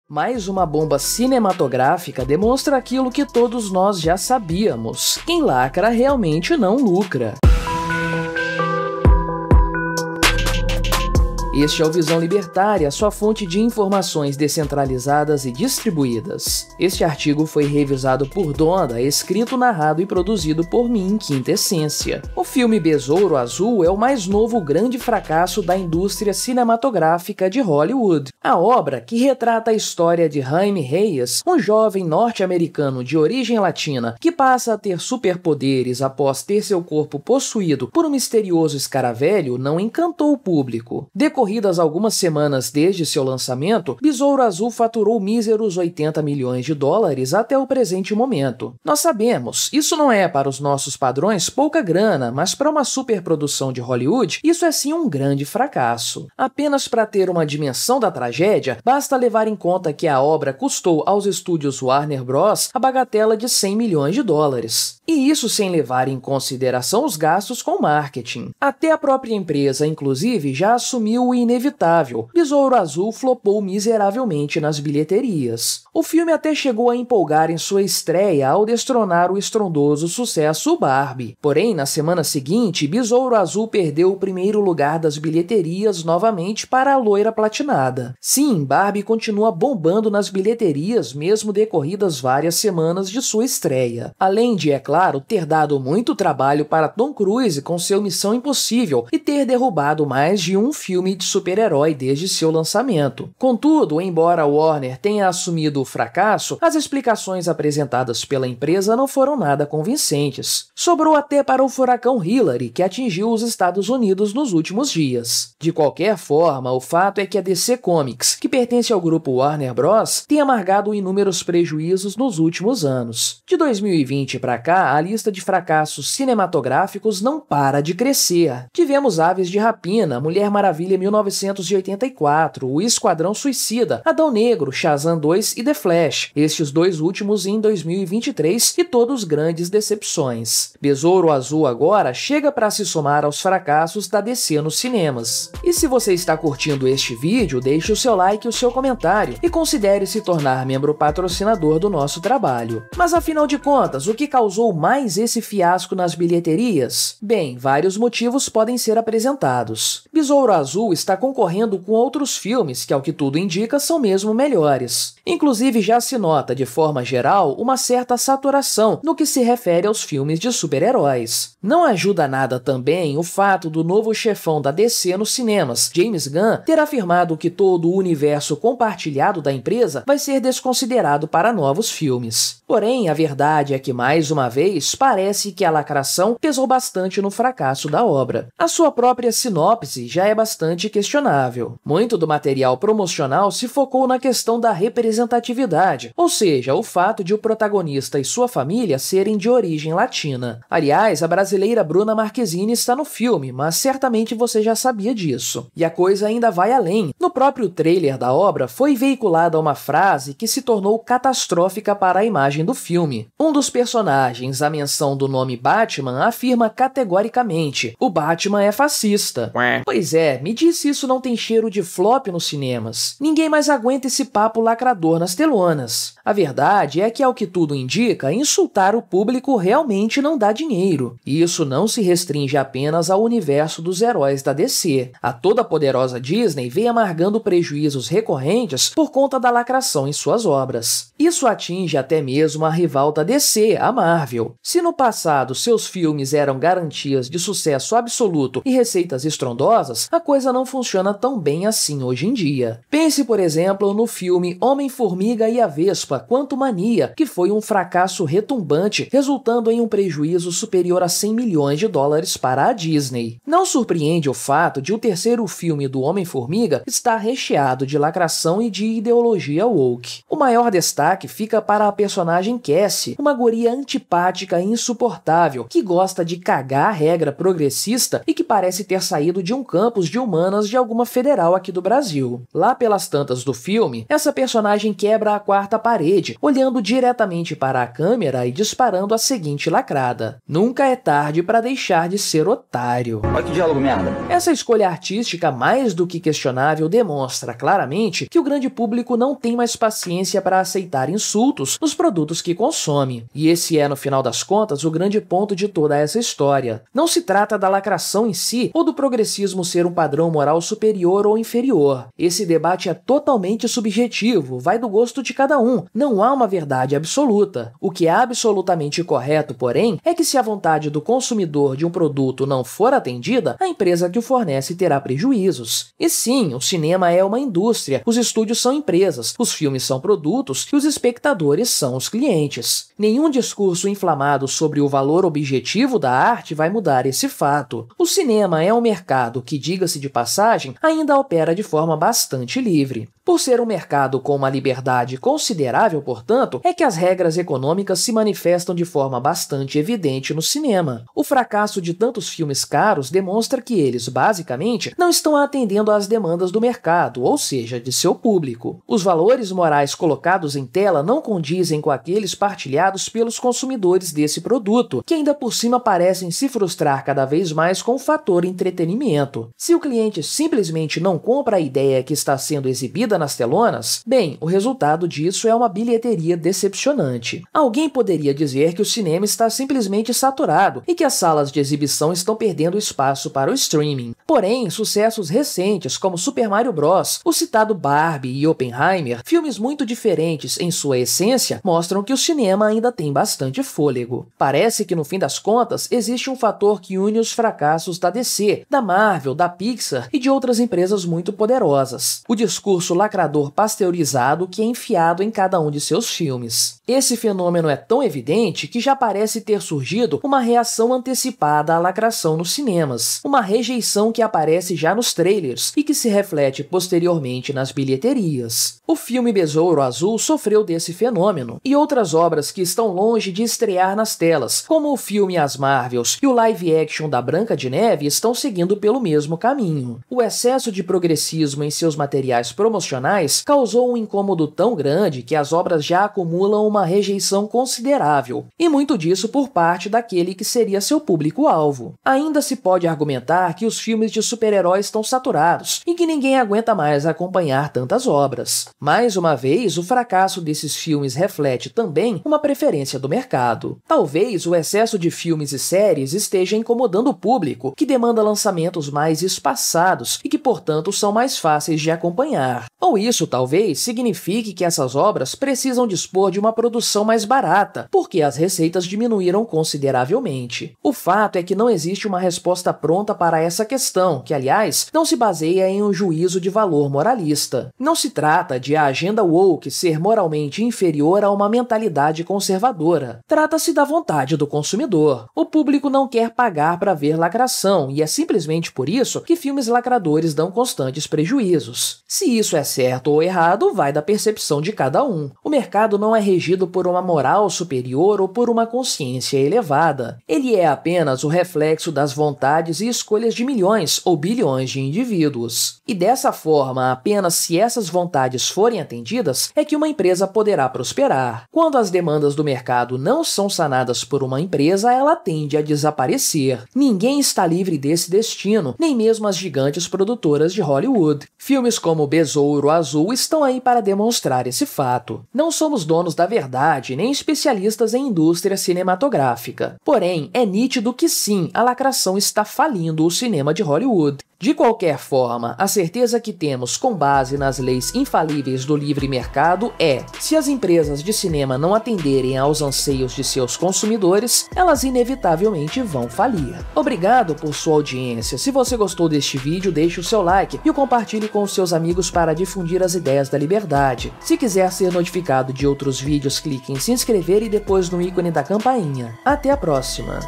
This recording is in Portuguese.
Mais uma bomba cinematográfica demonstra aquilo que todos nós já sabíamos: quem lacra realmente não lucra. Este é o Visão Libertária, sua fonte de informações descentralizadas e distribuídas. Este artigo foi revisado por Donda, escrito, narrado e produzido por mim, Quinta Essência. O filme Besouro Azul é o mais novo grande fracasso da indústria cinematográfica de Hollywood. A obra, que retrata a história de Jaime Reyes, um jovem norte-americano de origem latina que passa a ter superpoderes após ter seu corpo possuído por um misterioso escaravelho, não encantou o público. Decorridas algumas semanas desde seu lançamento, Besouro Azul faturou míseros 80 milhões de dólares até o presente momento. Nós sabemos, isso não é para os nossos padrões pouca grana, mas para uma superprodução de Hollywood, isso é sim um grande fracasso. Apenas para ter uma dimensão da tragédia, basta levar em conta que a obra custou aos estúdios Warner Bros. A bagatela de 100 milhões de dólares. E isso sem levar em consideração os gastos com marketing. Até a própria empresa, inclusive, já assumiu o inevitável: Besouro Azul flopou miseravelmente nas bilheterias. O filme até chegou a empolgar em sua estreia ao destronar o estrondoso sucesso Barbie. Porém, na semana seguinte, Besouro Azul perdeu o primeiro lugar das bilheterias novamente para a Loira Platinada. Sim, Barbie continua bombando nas bilheterias mesmo decorridas várias semanas de sua estreia. Além de, é claro, ter dado muito trabalho para Tom Cruise com seu Missão Impossível e ter derrubado mais de um filme de super-herói desde seu lançamento. Contudo, embora Warner tenha assumido o fracasso, as explicações apresentadas pela empresa não foram nada convincentes. Sobrou até para o furacão Hillary, que atingiu os Estados Unidos nos últimos dias. De qualquer forma, o fato é que a DC Comics, que pertence ao grupo Warner Bros., tem amargado inúmeros prejuízos nos últimos anos. De 2020 para cá, a lista de fracassos cinematográficos não para de crescer. Tivemos Aves de Rapina, Mulher Maravilha 1984, O Esquadrão Suicida, Adão Negro, Shazam 2 e The Flash, estes dois últimos em 2023 e todos grandes decepções. Besouro Azul agora chega para se somar aos fracassos da DC nos cinemas. E se você está curtindo este vídeo, deixe o seu like e o seu comentário e considere se tornar membro patrocinador do nosso trabalho. Mas afinal de contas, o que causou mais esse fiasco nas bilheterias? Bem, vários motivos podem ser apresentados. Besouro Azul está concorrendo com outros filmes que, ao que tudo indica, são mesmo melhores. Inclusive, já se nota, de forma geral, uma certa saturação no que se refere aos filmes de super-heróis. Não ajuda nada também o fato do novo chefão da DC nos cinemas, James Gunn, ter afirmado que todo o universo compartilhado da empresa vai ser desconsiderado para novos filmes. Porém, a verdade é que, mais uma vez, parece que a lacração pesou bastante no fracasso da obra. A sua própria sinopse já é bastante questionável. Muito do material promocional se focou na questão da representatividade, ou seja, o fato de o protagonista e sua família serem de origem latina. Aliás, a brasileira Bruna Marquezine está no filme, mas certamente você já sabia disso. E a coisa ainda vai além. No próprio trailer da obra foi veiculada uma frase que se tornou catastrófica para a imagem do filme. Um dos personagens, à menção do nome Batman, afirma categoricamente: o Batman é fascista. Pois é, me disse isso não tem cheiro de flop nos cinemas. Ninguém mais aguenta esse papo lacrador nas telonas. A verdade é que, ao que tudo indica, insultar o público realmente não dá dinheiro. E isso não se restringe apenas ao universo dos heróis da DC. A toda poderosa Disney vem amargando prejuízos recorrentes por conta da lacração em suas obras. Isso atinge até mesmo a rival da DC, a Marvel. Se no passado seus filmes eram garantias de sucesso absoluto e receitas estrondosas, a coisa não funciona tão bem assim hoje em dia. Pense, por exemplo, no filme Homem-Formiga e a Vespa: Quantumania, que foi um fracasso retumbante, resultando em um prejuízo superior a 100 milhões de dólares para a Disney. Não surpreende o fato de o terceiro filme do Homem-Formiga estar recheado de lacração e de ideologia woke. O maior destaque fica para a personagem personagem Cassie, uma guria antipática e insuportável, que gosta de cagar a regra progressista e que parece ter saído de um campus de humanas de alguma federal aqui do Brasil. Lá pelas tantas do filme, essa personagem quebra a quarta parede, olhando diretamente para a câmera e disparando a seguinte lacrada: nunca é tarde para deixar de ser otário. Olha que diálogo merda. Essa escolha artística mais do que questionável demonstra claramente que o grande público não tem mais paciência para aceitar insultos nos produtos que consome. E esse é, no final das contas, o grande ponto de toda essa história. Não se trata da lacração em si ou do progressismo ser um padrão moral superior ou inferior. Esse debate é totalmente subjetivo, vai do gosto de cada um. Não há uma verdade absoluta. O que é absolutamente correto, porém, é que se a vontade do consumidor de um produto não for atendida, a empresa que o fornece terá prejuízos. E sim, o cinema é uma indústria, os estúdios são empresas, os filmes são produtos e os espectadores são os clientes. Nenhum discurso inflamado sobre o valor objetivo da arte vai mudar esse fato. O cinema é um mercado que, diga-se de passagem, ainda opera de forma bastante livre. Por ser um mercado com uma liberdade considerável, portanto, é que as regras econômicas se manifestam de forma bastante evidente no cinema. O fracasso de tantos filmes caros demonstra que eles, basicamente, não estão atendendo às demandas do mercado, ou seja, de seu público. Os valores morais colocados em tela não condizem com aqueles partilhados pelos consumidores desse produto, que ainda por cima parecem se frustrar cada vez mais com o fator entretenimento. Se o cliente simplesmente não compra a ideia que está sendo exibida nas telonas, bem, o resultado disso é uma bilheteria decepcionante. Alguém poderia dizer que o cinema está simplesmente saturado e que as salas de exibição estão perdendo espaço para o streaming. Porém, sucessos recentes como Super Mario Bros., o citado Barbie e Oppenheimer, filmes muito diferentes em sua essência, mostram que o cinema ainda tem bastante fôlego. Parece que no fim das contas existe um fator que une os fracassos da DC, da Marvel, da Pixar e de outras empresas muito poderosas: o discurso lacrador pasteurizado que é enfiado em cada um de seus filmes. Esse fenômeno é tão evidente que já parece ter surgido uma reação antecipada à lacração nos cinemas, uma rejeição que aparece já nos trailers e que se reflete posteriormente nas bilheterias. O filme Besouro Azul sofreu desse fenômeno, e outras obras que estão longe de estrear nas telas, como o filme As Marvels e o live action da Branca de Neve, estão seguindo pelo mesmo caminho. O excesso de progressismo em seus materiais promocionais causou um incômodo tão grande que as obras já acumulam uma rejeição considerável, e muito disso por parte daquele que seria seu público-alvo. Ainda se pode argumentar que os filmes de super-heróis estão saturados e que ninguém aguenta mais acompanhar tantas obras. Mais uma vez, o fracasso desses filmes reflete também uma preferência do mercado. Talvez o excesso de filmes e séries esteja incomodando o público, que demanda lançamentos mais espaçados e que, portanto, são mais fáceis de acompanhar. Ou isso talvez signifique que essas obras precisam dispor de uma produção mais barata, porque as receitas diminuíram consideravelmente. O fato é que não existe uma resposta pronta para essa questão, que, aliás, não se baseia em um juízo de valor moralista. Não se trata de a agenda woke ser moralmente inferior a uma mentalidade conservadora. Trata-se da vontade do consumidor. O público não quer pagar para ver lacração, e é simplesmente por isso que filmes lacradores dão constantes prejuízos. Se isso é certo ou errado, vai da percepção de cada um. O mercado não é regido por uma moral superior ou por uma consciência elevada. Ele é apenas o reflexo das vontades e escolhas de milhões ou bilhões de indivíduos. E dessa forma, apenas se essas vontades forem atendidas, é que uma empresa poderá prosperar. Quando as demandas do mercado não são sanadas por uma empresa, ela tende a desaparecer. Ninguém está livre desse destino, nem mesmo as gigantes produtoras de Hollywood. Filmes como Besouro Azul estão aí para demonstrar esse fato. Não somos donos da verdade, nem especialistas em indústria cinematográfica. Porém, é nítido que sim, a lacração está falindo o cinema de Hollywood. De qualquer forma, a certeza que temos com base nas leis infalíveis do livre mercado é: se as empresas de cinema não atenderem aos anseios de seus consumidores, elas inevitavelmente vão falir. Obrigado por sua audiência. Se você gostou deste vídeo, deixe o seu like e o compartilhe com os seus amigos para difundir as ideias da liberdade. Se quiser ser notificado de outros vídeos, clique em se inscrever e depois no ícone da campainha. Até a próxima!